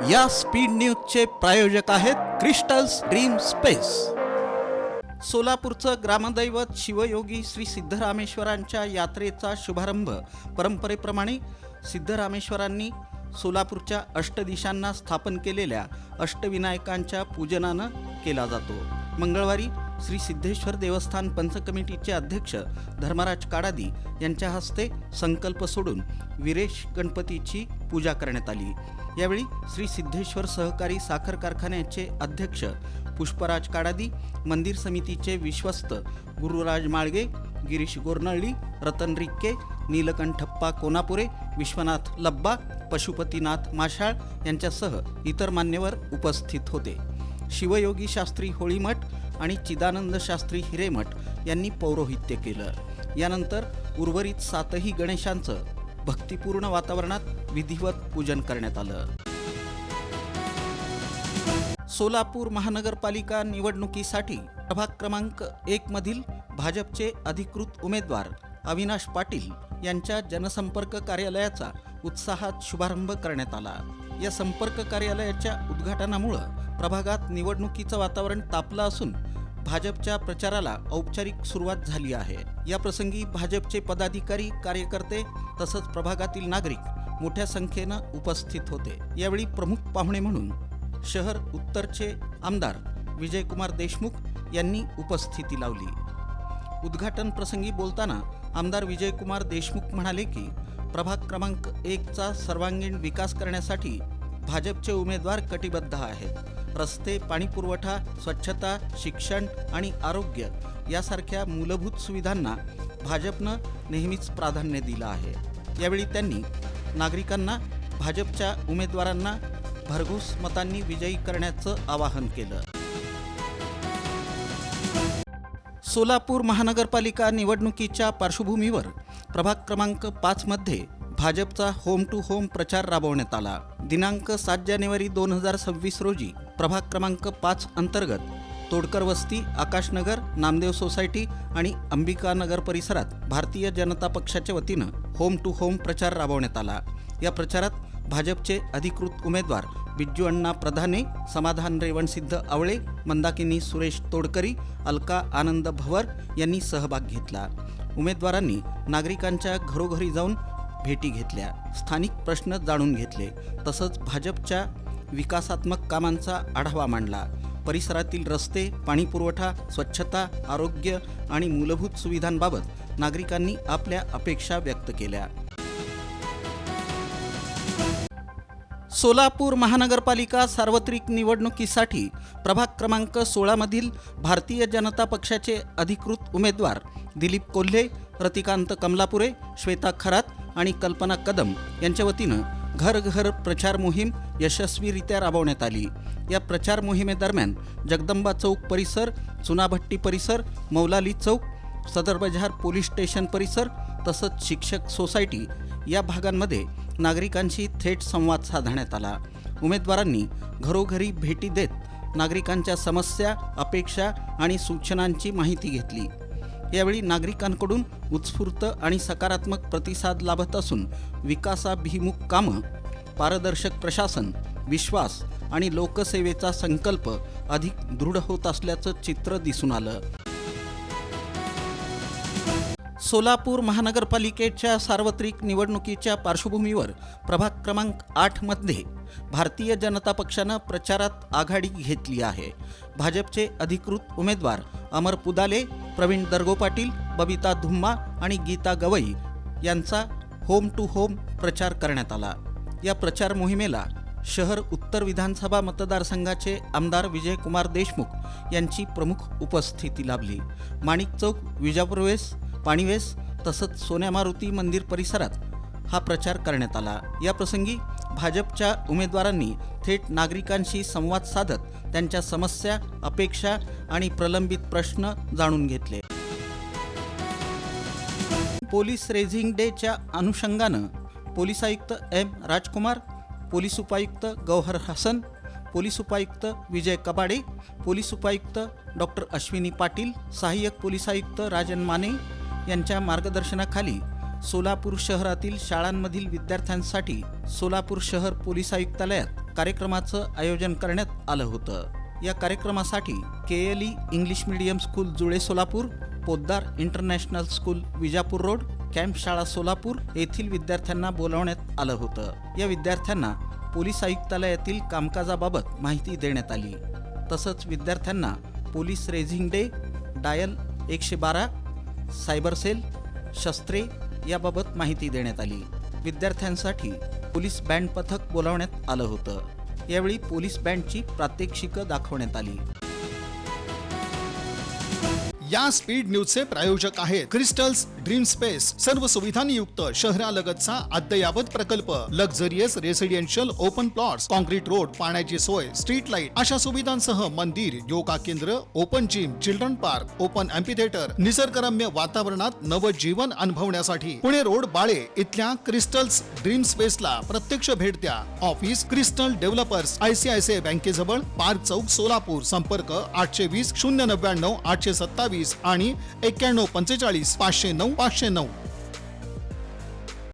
या स्पीड न्यूजचे प्रायोजक आहेत क्रिस्टल्स ड्रीम स्पेस। सोलापूरचं ग्रामदैवत शिवयोगी श्री सिद्धरामेश्वरांच्या यात्रेचा शुभारंभ परंपरेप्रमाणे सिद्धरामेश्वरांनी सोलापूरच्या अष्टदिशांना स्थापन केलेल्या अष्टविनायकांच्या पूजनानं केला जातो। मंगळवारी श्री सिद्धेश्वर देवस्थान पंच कमिटीचे अध्यक्ष धर्मराज काडादी यांच्या हस्ते संकल्प सोडून विरेश गणपतीची पूजा करण्यात आली। यावेळी श्री सिद्धेश्वर सहकारी साखर कारखान्याचे अध्यक्ष पुष्पराज काडादी, मंदिर समितीचे विश्वस्त गुरुराज माळगे, गिरीश गोरनळी, रतन रिक्के, नीलकंठप्पा कोनापुरे, विश्वनाथ लब्बा, पशुपतीनाथ माशाळ यांच्यासह इतर मान्यवर उपस्थित होते। शिवयोगी शास्त्री होळीमठ आणि चिदानंद शास्त्री हिरेमठ यांनी पौरोहित्य केलं। यानंतर उर्वरित 7ही गणेशांचं भक्तिपूर्ण वातावरणात विधिवत पूजन करण्यात आलं। सोलापूर महानगरपालिका निवडणुकीसाठी प्रभाग क्रमांक 1 मधील भाजपचे अधिकृत उमेदवार अविनाश पाटील यांच्या जनसंपर्क कार्यालयाचा उत्साहात शुभारंभ करण्यात आला। या संपर्क कार्यालयाच्या उद्घाटनामुळे प्रभागात निवडणुकीचं वातावरण तापलं असून भाजपच्या प्रचाराला औपचारिक सुरुवात झाली आहे। या प्रसंगी भाजपचे पदाधिकारी, कार्यकर्ते तसंच प्रभागातील नागरिक मोठ्या संख्येनं उपस्थित होते। यावेळी प्रमुख पाहुणे म्हणून शहर उत्तरचे आमदार विजयकुमार देशमुख यांनी उपस्थिती लावली। उद्घाटन प्रसंगी बोलताना आमदार विजयकुमार देशमुख म्हणाले की प्रभाग क्रमांक 1चा सर्वांगीण विकास करण्यासाठी भाजपचे उमेदवार कटिबद्ध आहेत। रस्ते, पाणीपुरवठा, स्वच्छता, शिक्षण आणि आरोग्य यासारख्या मूलभूत सुविधांना भाजपनं नेहमीच प्राधान्य दिलं आहे। यावेळी त्यांनी नागरिकांना भाजपच्या उमेदवारांना भरघोस मतांनी विजयी करण्याचं आवाहन केलं। सोलापूर महानगरपालिका निवडणुकीच्या पार्श्वभूमीवर प्रभाग क्रमांक 5 मध्ये भाजपचा होम टू होम प्रचार राबवण्यात आला। दिनांक 7 जानेवारी 2026 रोजी प्रभाग क्रमांक 5 अंतर्गत तोडकर वस्ती, आकाशनगर, नामदेव सोसायटी आणि अंबिकानगर परिसरात भारतीय जनता पक्षाच्या वतीनं होम टू होम प्रचार राबवण्यात आला। या प्रचारात भाजपचे अधिकृत उमेदवार बिज्जू अण्णा प्रधाने, समाधान रेवणसिद्ध आवळे, मंदाकिनी सुरेश तोडकरी, अलका आनंद भवर यांनी सहभाग घेतला। उमेदवारांनी नागरिकांच्या घरोघरी जाऊन भेटी घेतल्या, स्थानिक प्रश्न जाणून घेतले, तसंच भाजपच्या विकासात्मक कामांचा आढावा मांडला। परिसरातील रस्ते, पाणीपुरवठा, स्वच्छता, आरोग्य आणि मूलभूत सुविधांबाबत नागरिकांनी आपल्या अपेक्षा व्यक्त केल्या। सोलापूर महानगरपालिका सार्वत्रिक निवडणुकीसाठी प्रभाग क्रमांक 16 मधील भारतीय जनता पक्षाचे अधिकृत उमेदवार दिलीप कोल्हे, रतिकांत कमलापुरे, श्वेता खरात आणि कल्पना कदम यांच्या वतीनं घर घर प्रचार मोहीम यशस्वीरित्या राबवण्यात आली। या प्रचार मोहिमेदरम्यान जगदंबा चौक परिसर, चुनाभट्टी परिसर, मौलाली चौक, सदर बाजार पोलीस स्टेशन परिसर तसंच शिक्षक सोसायटी या भागांमध्ये नागरिकांशी थेट संवाद साधण्यात आला। उमेदवारांनी घरोघरी भेटी देत नागरिकांच्या समस्या, अपेक्षा आणि सूचनांची माहिती घेतली। यावेळी नागरिकांकडून उत्स्फूर्त आणि सकारात्मक प्रतिसाद लाभत असून विकासाभिमुख कामं, पारदर्शक प्रशासन, विश्वास आणि लोकसेवेचा संकल्प अधिक दृढ होत असल्याचं चित्र दिसून आलं। सोलापूर महानगरपालिकेच्या सार्वत्रिक निवडणुकीच्या पार्श्वभूमीवर प्रभाग क्रमांक 8 मध्ये भारतीय जनता पक्षानं प्रचारात आघाडी घेतली आहे। भाजपचे अधिकृत उमेदवार अमर पुदाले, प्रवीण दर्गोपाटील, बबिता धुम्मा आणि गीता गवई यांचा होम टू होम प्रचार करण्यात आला। या प्रचार मोहिमेला शहर उत्तर विधानसभा मतदारसंघाचे आमदार विजयकुमार देशमुख यांची प्रमुख उपस्थिती लाभली। माणिक चौक, विजापूर वेस, पाणीवेस तसंच सोन्या मारुती मंदिर परिसरात हा प्रचार करण्यात आला। या प्रसंगी भाजपच्या उमेदवारांनी थेट नागरिकांशी संवाद साधत त्यांच्या समस्या, अपेक्षा आणि प्रलंबित प्रश्न जाणून घेतले। पोलीस रेझिंग डेच्या अनुषंगानं पोलीस आयुक्त एम राजकुमार, पोलीस उपायुक्त गौहर हसन, पोलीस उपायुक्त विजय कबाडे, पोलीस उपायुक्त डॉक्टर अश्विनी पाटील, सहाय्यक पोलीस आयुक्त राजन माने यांच्या मार्गदर्शनाखाली सोलापूर शहरातील शाळांमधील विद्यार्थ्यांसाठी सोलापूर शहर पोलीस आयुक्तालयात कार्यक्रमाचं आयोजन करण्यात आलं होतं। या कार्यक्रमासाठी KLE English medium school Jule Solapur, Poddar international school Vijapur road, camp शाळा सोलापूर येथील विद्यार्थ्यांना बोलावण्यात आलं होतं। या विद्यार्थ्यांना पोलीस आयुक्तालयातील कामकाजाबाबत माहिती देण्यात आली। तसंच विद्यार्थ्यांना police raising day, dial 112, cyber cell, शस्त्रे याबाबत माहिती देण्यात आली। विद्यार्थ्यांसाठी पोलीस बँड पथक बोलावण्यात आलं होतं। यावेळी पोलीस बँडची प्रात्यक्षिकं दाखवण्यात आली। या स्पीड न्यूजचे प्रायोजक आहेत क्रिस्टल्स ड्रीम स्पेस, सर्व सुविधांनी युक्त शहरालगतचा अद्ययावत प्रकल्प, luxurious residential open plots, concrete road, पाण्याची सोय, स्ट्रीट लाईट अशा सुविधांसह मंदिर, योगा केंद्र, open gym, children park, open amphitheatre, निसर्गरम्य वातावरणात नवजीवन अनुभवण्यासाठी पुणे रोड बाळे इथल्या क्रिस्टल्स ड्रीम स्पेसला प्रत्यक्ष भेट द्या। ऑफिस क्रिस्टल डेव्हलपर्स, ICICI बँकेजवळ, पार्क चौक, सोलापूर। संपर्क 820 099 827 आणि 91 45 509 509।